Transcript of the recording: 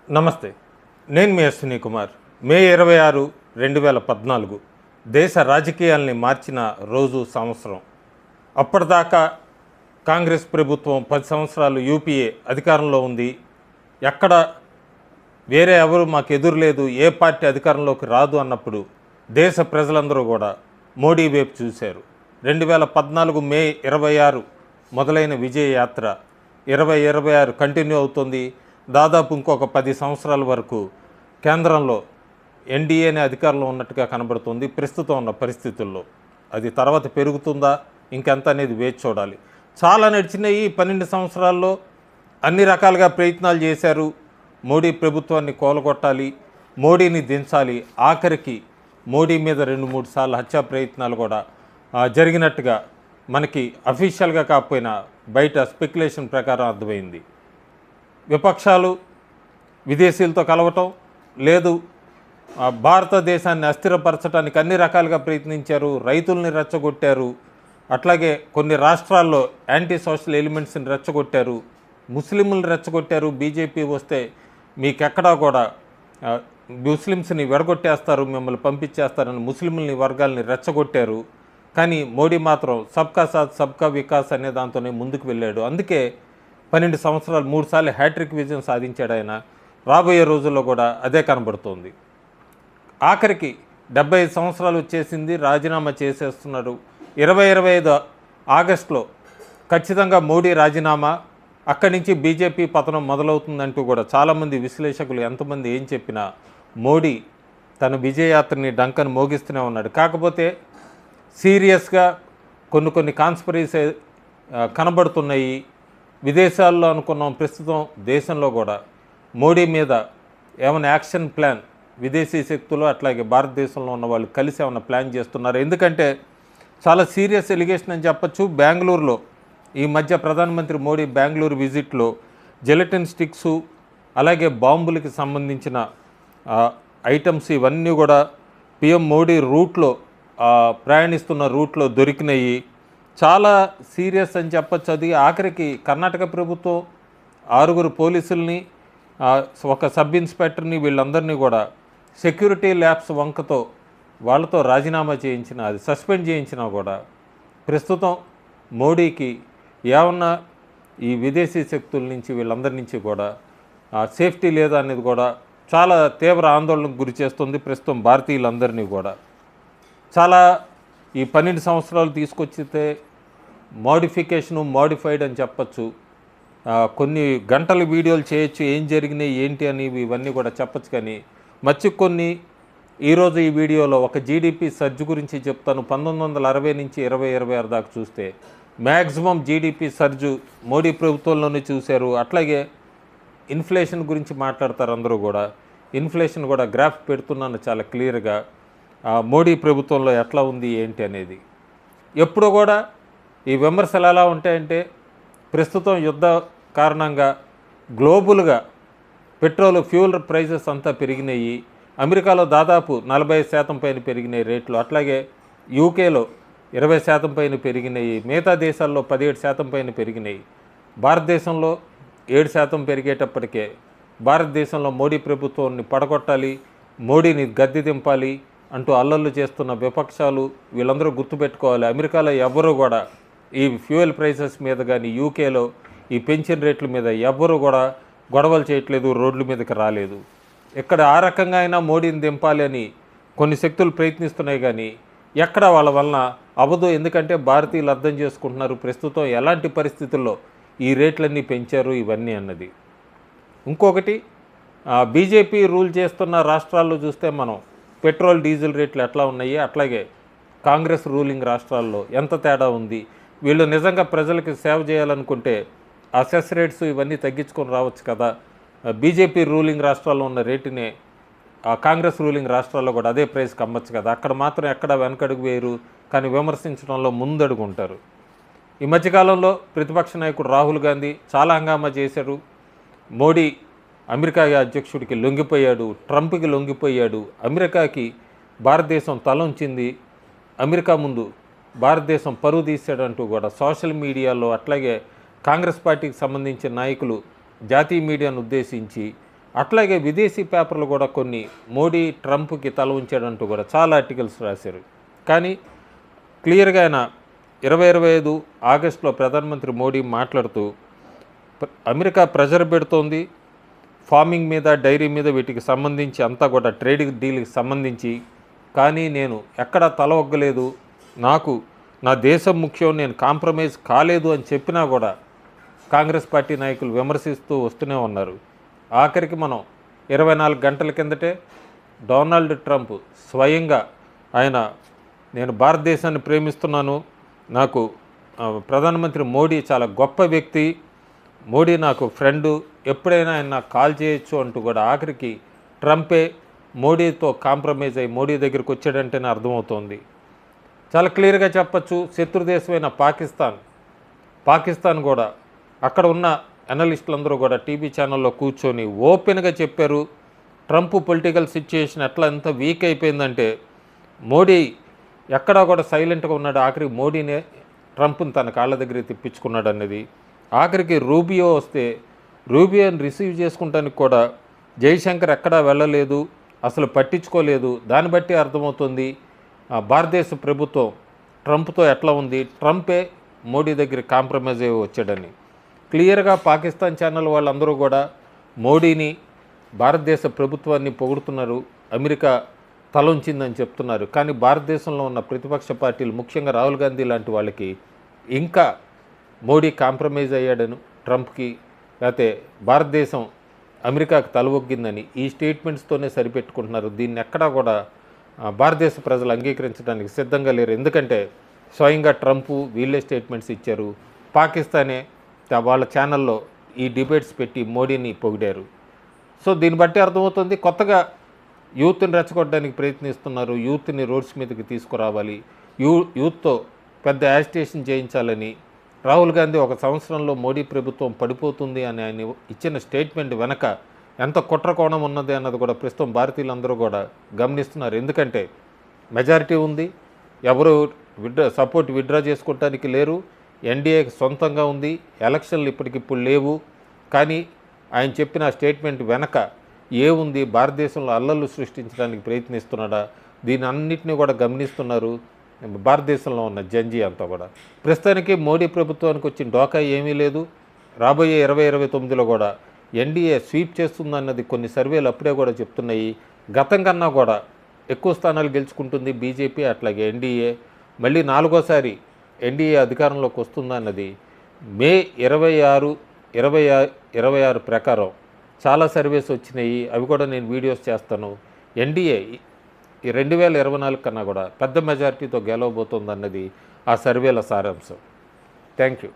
నమస్తే. నేను మీ అశ్విని కుమార్. మే 26, 2014 దేశ రాజకీయాల్ని మార్చిన రోజు, సంవత్సరం. అప్పటిదాకా కాంగ్రెస్ ప్రభుత్వం 10 సంవత్సరాలు యూపీఏ అధికారంలో ఉంది. ఎక్కడ వేరే ఎవరు మాకు ఎదురు లేదు, ఏ పార్టీ అధికారంలోకి రాదు అన్నప్పుడు దేశ ప్రజలందరూ కూడా మోడీ వైపు చూశారు. 2014 మే 26 మొదలైన విజయ యాత్ర 2026 కంటిన్యూ అవుతుంది. దాదాపు ఇంకొక 10 సంవత్సరాల వరకు కేంద్రంలో ఎన్డీఏనే అధికారంలో ఉన్నట్టుగా కనబడుతుంది ప్రస్తుతం ఉన్న పరిస్థితుల్లో. అది తర్వాత పెరుగుతుందా ఇంకెంత అనేది వేచి చూడాలి. చాలా నడిచినాయి. 12 సంవత్సరాల్లో అన్ని రకాలుగా ప్రయత్నాలు చేశారు. మోడీ ప్రభుత్వాన్ని కూలగొట్టాలి, మోడీని దించాలి. ఆఖరికి మోడీ మీద 2-3 సార్లు హత్యా ప్రయత్నాలు కూడా జరిగినట్టుగా మనకి అఫీషియల్గా కాకపోయినా బయట స్పెక్యులేషన్ ప్రకారం అర్థమైంది. విపక్షాలు విదేశీయులతో కలవటం లేదు, భారతదేశాన్ని అస్థిరపరచడానికి అన్ని రకాలుగా ప్రయత్నించారు, రైతుల్ని రెచ్చగొట్టారు, అట్లాగే కొన్ని రాష్ట్రాల్లో యాంటీ సోషల్ ఎలిమెంట్స్ని రెచ్చగొట్టారు, ముస్లింలను రెచ్చగొట్టారు. బీజేపీ వస్తే మీకెక్కడా కూడా ముస్లిమ్స్ని విడగొట్టేస్తారు, మిమ్మల్ని పంపించేస్తారని ముస్లింలని వర్గాల్ని రెచ్చగొట్టారు. కానీ మోడీ మాత్రం సబ్కా సాత్ సబ్కా వికాస్ అనే దాంతోనే ముందుకు వెళ్ళాడు. అందుకే 12 సంవత్సరాలు 3 సార్లు హ్యాట్రిక్ విజయం సాధించాడు ఆయన. రాబోయే రోజుల్లో కూడా అదే కనబడుతోంది. ఆఖరికి 75 సంవత్సరాలు వచ్చేసింది, రాజీనామా చేసేస్తున్నాడు. 2025 ఆగస్టులో ఖచ్చితంగా మోడీ రాజీనామా, అక్కడి నుంచి బీజేపీ పతనం మొదలవుతుందంటూ కూడా చాలామంది విశ్లేషకులు ఎంతమంది ఏం చెప్పినా మోడీ తన విజయయాత్రని డంకను మోగిస్తూనే ఉన్నాడు. కాకపోతే సీరియస్గా కొన్ని కాన్స్పిరసీ కనబడుతున్నాయి. విదేశాల్లో అనుకున్నాం, ప్రస్తుతం దేశంలో కూడా మోడీ మీద ఏమైనా యాక్షన్ ప్లాన్ విదేశీ శక్తులు అట్లాగే భారతదేశంలో ఉన్న వాళ్ళు కలిసి ఏమైనా ప్లాన్ చేస్తున్నారు. ఎందుకంటే చాలా సీరియస్ ఎలిగేషన్ అని చెప్పచ్చు. బెంగళూరులో ఈ మధ్య ప్రధానమంత్రి మోడీ బెంగళూరు విజిట్లో జెలటిన్ స్టిక్సు అలాగే బాంబులకి సంబంధించిన ఐటమ్స్ ఇవన్నీ కూడా పిఎం మోడీ రూట్లో ప్రయాణిస్తున్న రూట్లో దొరికినాయి. చాలా సీరియస్ అని చెప్పచ్చు. అది ఆఖరికి కర్ణాటక ప్రభుత్వం 6 పోలీసుల్ని, ఒక సబ్ ఇన్స్పెక్టర్ని, వీళ్ళందరినీ కూడా సెక్యూరిటీ ల్యాబ్స్ వంకతో వాళ్ళతో రాజీనామా చేయించిన, అది సస్పెండ్ చేయించినా కూడా ప్రస్తుతం మోడీకి ఏమన్నా ఈ విదేశీ శక్తుల నుంచి వీళ్ళందరి నుంచి కూడా సేఫ్టీ లేదా అనేది కూడా చాలా తీవ్ర ఆందోళనకు గురి చేస్తుంది ప్రస్తుతం భారతీయులందరినీ కూడా. చాలా ఈ 12 సంవత్సరాలు తీసుకొచ్చితే మోడిఫైడ్ అని చెప్పచ్చు. కొన్ని గంటల వీడియోలు చేయొచ్చు, ఏం జరిగినాయి ఏంటి అని ఇవన్నీ కూడా చెప్పచ్చు. కానీ కొన్ని ఈరోజు ఈ వీడియోలో ఒక జీడిపి సర్జ్ గురించి చెప్తాను. 1960 నుంచి 2026 దాకా చూస్తే మ్యాక్సిమం జీడిపి సర్జు మోడీ ప్రభుత్వంలోనే చూశారు. అట్లాగే ఇన్ఫ్లేషన్ గురించి మాట్లాడతారు అందరూ కూడా. ఇన్ఫ్లేషన్ కూడా గ్రాఫ్ పెడుతున్నాను చాలా క్లియర్గా, మోడీ ప్రభుత్వంలో ఎట్లా ఉంది ఏంటి అనేది. ఎప్పుడు కూడా ఈ విమర్శలు ఎలా ఉంటాయంటే, ప్రస్తుతం యుద్ధ కారణంగా గ్లోబల్గా పెట్రోల్ ఫ్యూల్ ప్రైజెస్ అంతా పెరిగినాయి. అమెరికాలో దాదాపు 40% పైన పెరిగినాయి రేట్లు, అట్లాగే యూకేలో 20% పైన పెరిగినాయి, మిగతా దేశాల్లో 17% పైన పెరిగినాయి. భారతదేశంలో 7% పెరిగేటప్పటికే భారతదేశంలో మోడీ ప్రభుత్వాన్ని పడగొట్టాలి, మోడీని గద్దె దింపాలి అంటూ అల్లర్లు చేస్తున్న విపక్షాలు వీళ్ళందరూ గుర్తుపెట్టుకోవాలి. అమెరికాలో ఎవ్వరూ కూడా ఈ ఫ్యూయల్ ప్రైసెస్ మీద కానీ, యూకేలో ఈ పెన్షన్ రేట్ల మీద ఎవ్వరూ కూడా గొడవలు చేయట్లేదు, రోడ్ల మీదకి రాలేదు. ఇక్కడ ఆ రకంగా అయినా మోడీని దింపాలి అని కొన్ని శక్తులు ప్రయత్నిస్తున్నాయి, కానీ ఎక్కడ వాళ్ళ వలన అవ్వదు. ఎందుకంటే భారతీయులు అర్థం చేసుకుంటున్నారు ప్రస్తుతం ఎలాంటి పరిస్థితుల్లో ఈ రేట్లన్నీ పెంచారు ఇవన్నీ అన్నది. ఇంకొకటి, బీజేపీ రూల్ చేస్తున్న రాష్ట్రాల్లో చూస్తే మనం పెట్రోల్ డీజిల్ రేట్లు ఎట్లా ఉన్నాయి, అట్లాగే కాంగ్రెస్ రూలింగ్ రాష్ట్రాల్లో ఎంత తేడా ఉంది. వీళ్ళు నిజంగా ప్రజలకు సేవ చేయాలనుకుంటే ఆ సెస్ రేట్స్ ఇవన్నీ తగ్గించుకొని రావచ్చు కదా. బీజేపీ రూలింగ్ రాష్ట్రాల్లో ఉన్న రేటునే కాంగ్రెస్ రూలింగ్ రాష్ట్రాల్లో కూడా అదే ప్రైస్కి అమ్మచ్చు కదా. అక్కడ మాత్రం ఎక్కడ వెనకడుగు వేయరు, కానీ విమర్శించడంలో ముందడుగు ఉంటారు. ఈ మధ్యకాలంలో ప్రతిపక్ష నాయకుడు రాహుల్ గాంధీ చాలా హంగామా చేశాడు. మోడీ అమెరికా అధ్యక్షుడికి లొంగిపోయాడు, ట్రంప్కి లొంగిపోయాడు, అమెరికాకి భారతదేశం తలొంచింది, అమెరికా ముందు భారతదేశం పరువు తీశాడంటూ కూడా సోషల్ మీడియాలో, అట్లాగే కాంగ్రెస్ పార్టీకి సంబంధించిన నాయకులు జాతీయ మీడియాను ఉద్దేశించి అట్లాగే విదేశీ పేపర్లు కూడా కొన్ని మోడీ ట్రంప్కి తల ఉంచాడంటూ కూడా చాలా ఆర్టికల్స్ రాశారు. కానీ క్లియర్గా ఆయన 2025 ఆగస్టులో ప్రధానమంత్రి మోడీ మాట్లాడుతూ అమెరికా ప్రెజర్ పెడుతోంది ఫార్మింగ్ మీద, డైరీ మీద, వీటికి సంబంధించి అంతా కూడా ట్రేడింగ్ డీల్కి సంబంధించి, కానీ నేను ఎక్కడా తల ఒగ్గలేదు, నాకు నా దేశం ముఖ్యం, నేను కాంప్రమైజ్ కాలేదు అని చెప్పినా కూడా కాంగ్రెస్ పార్టీ నాయకులు విమర్శిస్తూ వస్తూనే ఉన్నారు. ఆఖరికి మనం 24 గంటల కిందటే డొనాల్డ్ ట్రంప్ స్వయంగా ఆయన నేను భారతదేశాన్ని ప్రేమిస్తున్నాను, నాకు ప్రధానమంత్రి మోడీ చాలా గొప్ప వ్యక్తి, మోడీ నాకు ఫ్రెండు, ఎప్పుడైనా ఆయన నాకు కాల్ చేయొచ్చు అంటూ కూడా ఆఖరికి ట్రంపే మోడీతో కాంప్రమైజ్ అయ్యి మోడీ దగ్గరికి వచ్చాడంటేనే అర్థమవుతోంది. చాలా క్లియర్గా చెప్పచ్చు, శత్రుదేశమైన పాకిస్తాన్ కూడా అక్కడ ఉన్న అనలిస్టులందరూ కూడా టీవీ ఛానల్లో కూర్చొని ఓపెన్గా చెప్పారు ట్రంప్ పొలిటికల్ సిచ్యుయేషన్ ఎట్లా ఎంత వీక్ అయిపోయిందంటే మోడీ ఎక్కడా కూడా సైలెంట్గా ఉన్నాడు, ఆఖరికి మోడీనే ట్రంప్ని తన కాళ్ళ దగ్గరికి తిప్పించుకున్నాడు అన్నది. ఆఖరికి రూబియో వస్తే రూబియోని రిసీవ్ చేసుకుంటానికి కూడా జైశంకర్ ఎక్కడా వెళ్ళలేదు, అసలు పట్టించుకోలేదు. దాన్ని బట్టి అర్థమవుతుంది భారతదేశ ప్రభుత్వం ట్రంప్తో ఎట్లా ఉంది, ట్రంపే మోడీ దగ్గర కాంప్రమైజ్ అయ్యి వచ్చాడని. క్లియర్గా పాకిస్తాన్ ఛానల్ వాళ్ళందరూ కూడా మోడీని, భారతదేశ ప్రభుత్వాన్ని పొగుడుతున్నారు, అమెరికా తలొంచిందని చెప్తున్నారు. కానీ భారతదేశంలో ఉన్న ప్రతిపక్ష పార్టీలు, ముఖ్యంగా రాహుల్ గాంధీ లాంటి వాళ్ళకి ఇంకా మోడీ కాంప్రమైజ్ అయ్యాడను ట్రంప్కి, లేకపోతే భారతదేశం అమెరికాకు తలవొగ్గిందని ఈ స్టేట్మెంట్స్తోనే సరిపెట్టుకుంటున్నారు. దీన్ని ఎక్కడా కూడా భారతదేశ ప్రజలు అంగీకరించడానికి సిద్ధంగా లేరు. ఎందుకంటే స్వయంగా ట్రంప్ వీళ్ళే స్టేట్మెంట్స్ ఇచ్చారు, పాకిస్తానే వాళ్ళ ఛానల్లో ఈ డిబేట్స్ పెట్టి మోడీని పొగిడారు. సో దీన్ని బట్టి అర్థమవుతుంది కొత్తగా యూత్ని రెచ్చగొట్టడానికి ప్రయత్నిస్తున్నారు, యూత్ని రోడ్స్ మీదకి తీసుకురావాలి, యూత్తో పెద్ద యాజిటేషన్ చేయించాలని. రాహుల్ గాంధీ ఒక సంవత్సరంలో మోడీ ప్రభుత్వం పడిపోతుంది అని ఆయన ఇచ్చిన స్టేట్మెంట్ వెనక ఎంత కుట్రకోణం ఉన్నది అన్నది కూడా ప్రస్తుతం భారతీయులందరూ కూడా గమనిస్తున్నారు. ఎందుకంటే మెజారిటీ ఉంది, ఎవరు సపోర్ట్ విత్డ్రా చేసుకోవటానికి లేరు, ఎన్డీఏకి సొంతంగా ఉంది, ఎలక్షన్లు ఇప్పటికిప్పుడు లేవు. కానీ ఆయన చెప్పిన స్టేట్మెంట్ వెనక ఏముంది, భారతదేశంలో అల్లర్లు సృష్టించడానికి ప్రయత్నిస్తున్నాడా, దీని అన్నింటినీ కూడా గమనిస్తున్నారు భారతదేశంలో ఉన్న జంజీ అంతా కూడా. ప్రస్తుతానికి మోడీ ప్రభుత్వానికి వచ్చిన డోకా ఏమీ లేదు. రాబోయే 2029లో కూడా ఎన్డీఏ స్వీప్ చేస్తుందన్నది కొన్ని సర్వేలు అప్పుడే కూడా చెప్తున్నాయి. గతం కన్నా కూడా ఎక్కువ స్థానాలు గెలుచుకుంటుంది బీజేపీ, అట్లాగే ఎన్డీఏ. మళ్ళీ 4వ సారి ఎన్డీఏ అధికారంలోకి వస్తుందన్నది మే 26 ప్రకారం చాలా సర్వేస్ వచ్చినాయి, అవి కూడా నేను వీడియోస్ చేస్తాను. ఎన్డీఏ ఈ 2024 కన్నా కూడా పెద్ద మెజారిటీతో గెలవబోతోందన్నది ఆ సర్వేల సారాంశం. Thank you.